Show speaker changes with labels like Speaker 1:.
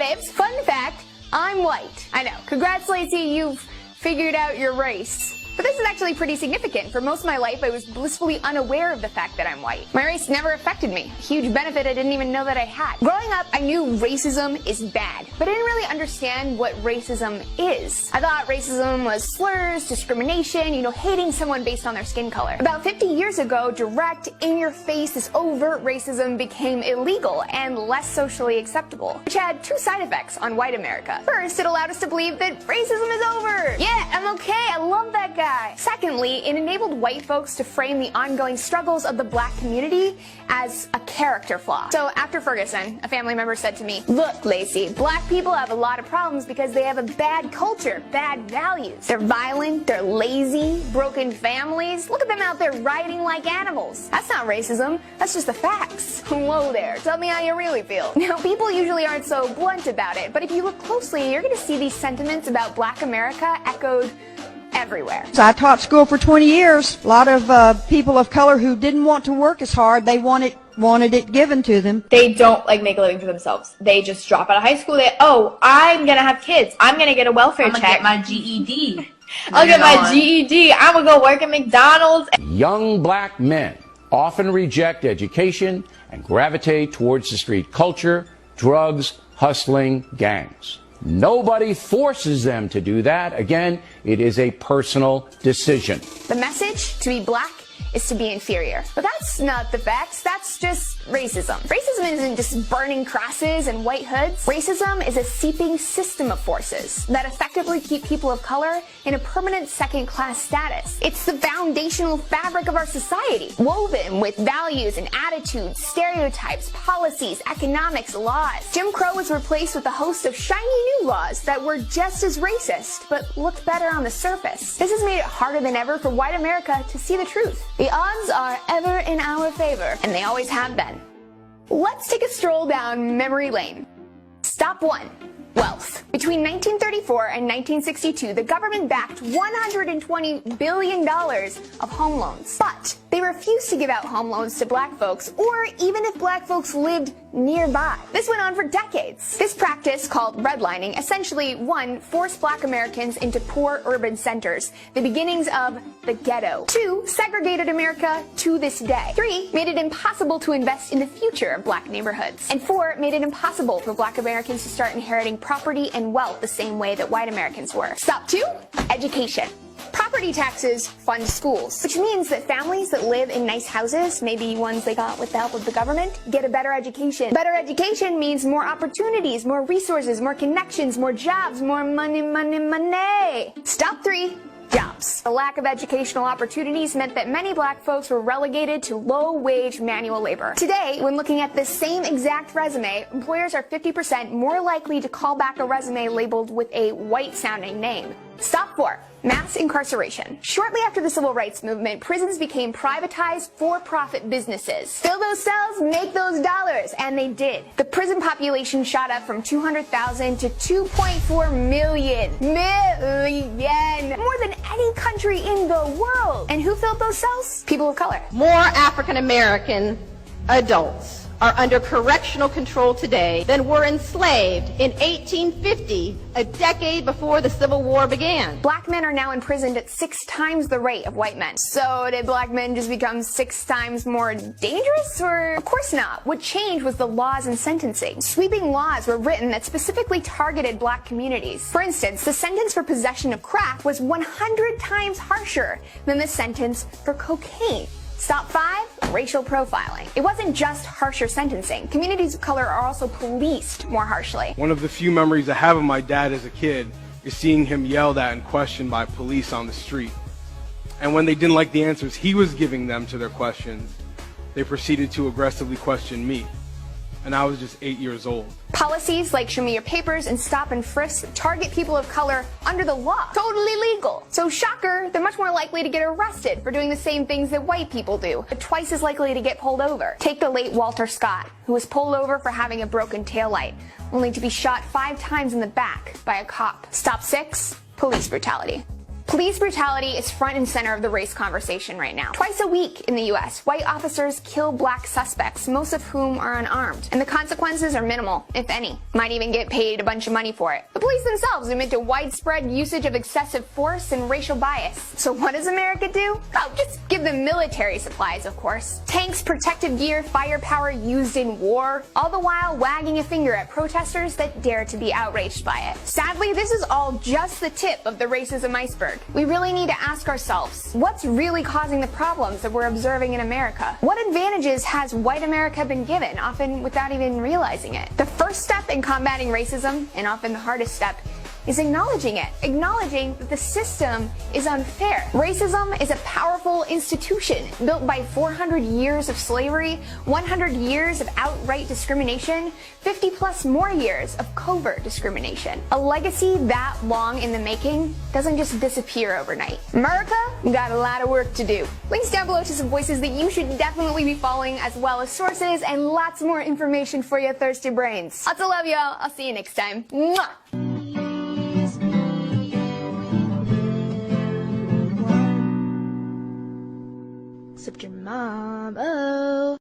Speaker 1: babes, fun fact, I'm white. I know, congrats Lacey, you've figured out your race. But this is actually pretty significant. For most of my life, I was blissfully unaware of the fact that I'm white. My race never affected me. A huge benefit I didn't even know that I had. Growing up, I knew racism is bad, but I didn't really understand what racism is. I thought racism was slurs, discrimination, hating someone based on their skin color. About 50 years ago, direct, in-your-face, this overt racism became illegal and less socially acceptable, which had two side effects on white America. First, it allowed us to believe that racism is over. Yeah, I'm okay, I love that guy. Secondly, it enabled white folks to frame the ongoing struggles of the black community as a character flaw. So after Ferguson, a family member said to me, "Look, Lacey, black people have a lot of problems because they have a bad culture, bad values. They're violent, they're lazy, broken families. Look at them out there rioting like animals. That's not racism, that's just the facts." Whoa there, tell me how you really feel. Now, people usually aren't so blunt about it, but if you look closely, you're going to see these sentiments about black America echoed everywhere.
Speaker 2: So I taught school for 20 years. A lot of people of color who didn't want to work as hard, they wanted it given to them.
Speaker 3: They don't make a living for themselves. They just drop out of high school. I'm gonna have kids. I'm gonna get a welfare check.
Speaker 4: I'm gonna get my GED.
Speaker 3: I'll get my GED. I'm gonna go work at McDonald's.
Speaker 5: Young black men often reject education and gravitate towards the street culture, drugs, hustling, gangs. Nobody forces them to do that. Again, it is a personal decision.
Speaker 1: The message, to be black, is to be inferior. But that's not the facts, that's just racism. Racism isn't just burning crosses and white hoods. Racism is a seeping system of forces that effectively keep people of color in a permanent second-class status. It's the foundational fabric of our society, woven with values and attitudes, stereotypes, policies, economics, laws. Jim Crow was replaced with a host of shiny new laws that were just as racist, but looked better on the surface. This has made it harder than ever for white America to see the truth. The odds are ever in our favor, and they always have been. Let's take a stroll down memory lane. Stop 1. Wealth. Between 1934 and 1962, the government backed $120 billion of home loans. But they refused to give out home loans to black folks, or even if black folks lived nearby. This went on for decades. This practice, called redlining, essentially, 1, forced black Americans into poor urban centers, the beginnings of the ghetto. 2, segregated America to this day. 3, made it impossible to invest in the future of black neighborhoods. And 4, made it impossible for black Americans to start inheriting property and wealth the same way that white Americans were. Stop 2, education. Property taxes fund schools, which means that families that live in nice houses, maybe ones they got with the help of the government, get a better education. Better education means more opportunities, more resources, more connections, more jobs, more money, money, money. Stop 3. Jobs. The lack of educational opportunities meant that many black folks were relegated to low-wage manual labor. Today, when looking at the same exact resume, employers are 50% more likely to call back a resume labeled with a white-sounding name. Stop 4. Mass incarceration. Shortly after the civil rights movement, prisons became privatized for-profit businesses. Fill those cells, make those dollars, and they did. The prison population shot up from 200,000 to 2.4 million. More than any country in the world. And who filled those cells? People of color.
Speaker 6: More African American adults are under correctional control today than were enslaved in 1850, a decade before the Civil War began.
Speaker 1: Black men are now imprisoned at 6 times the rate of white men. So did black men just become 6 times more dangerous? Or of course not. What changed was the laws and sentencing. Sweeping laws were written that specifically targeted black communities. For instance, the sentence for possession of crack was 100 times harsher than the sentence for cocaine. Stop 5, racial profiling. It wasn't just harsher sentencing. Communities of color are also policed more harshly.
Speaker 7: One of the few memories I have of my dad as a kid is seeing him yelled at and questioned by police on the street. And when they didn't like the answers he was giving them to their questions, they proceeded to aggressively question me. And I was just 8 years old.
Speaker 1: Policies like Show Me Your Papers and Stop and Frisk target people of color under the law. Totally legal. So shocker, they're much more likely to get arrested for doing the same things that white people do, but twice as likely to get pulled over. Take the late Walter Scott, who was pulled over for having a broken taillight, only to be shot 5 times in the back by a cop. Stop 6, police brutality. Police brutality is front and center of the race conversation right now. Twice a week in the US, white officers kill black suspects, most of whom are unarmed. And the consequences are minimal, if any. Might even get paid a bunch of money for it. The police themselves admit to widespread usage of excessive force and racial bias. So what does America do? Oh, just give them military supplies, of course. Tanks, protective gear, firepower used in war, all the while wagging a finger at protesters that dare to be outraged by it. Sadly, this is all just the tip of the racism iceberg. We really need to ask ourselves, what's really causing the problems that we're observing in America? What advantages has white America been given, often without even realizing it? The first step in combating racism, and often the hardest step, is acknowledging it. Acknowledging that the system is unfair. Racism is a powerful institution built by 400 years of slavery, 100 years of outright discrimination, 50 plus more years of covert discrimination. A legacy that long in the making doesn't just disappear overnight. America, we got a lot of work to do. Links down below to some voices that you should definitely be following, as well as sources and lots more information for your thirsty brains. Lots of love, y'all. I'll see you next time. Mwah!
Speaker 3: Except your mom.